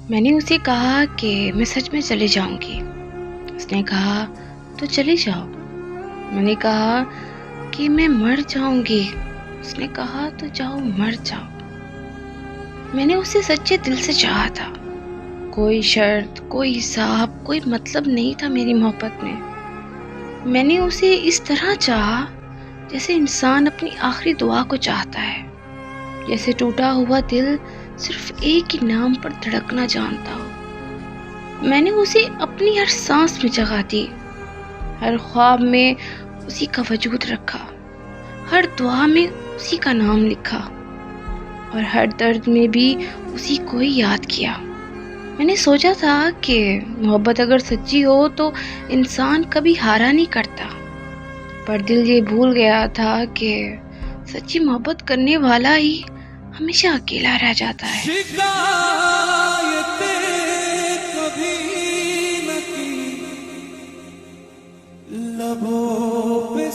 میں نے اسے کہا کہ میں سچ میں چلی جاؤں گی۔ اس نے کہا تو چلی جاؤ۔ میں نے کہا کہ میں مر جاؤں گی۔ اس نے کہا تو جاؤ، مر جاؤ۔ میں نے اسے سچے دل سے چاہا تھا۔ کوئی شرط، کوئی حساب، کوئی مطلب نہیں تھا میری محبت میں۔ میں نے اسے اس طرح چاہا جیسے انسان اپنی آخری دعا کو چاہتا ہے، جیسے ٹوٹا ہوا دل صرف ایک ہی نام پر دھڑکنا جانتا ہو۔ میں نے اسے اپنی ہر سانس میں جگہ دی، ہر خواب میں اسی کا وجود رکھا، ہر دعا میں اسی کا نام لکھا، اور ہر درد میں بھی اسی کو ہی یاد کیا۔ میں نے سوچا تھا کہ محبت اگر سچی ہو تو انسان کبھی ہارا نہیں کرتا، پر دل یہ بھول گیا تھا کہ سچی محبت کرنے والا ہی ہمیشہ اکیلا رہ جاتا ہے۔ شکایتیں کبھی نہ کی، لبوں پہ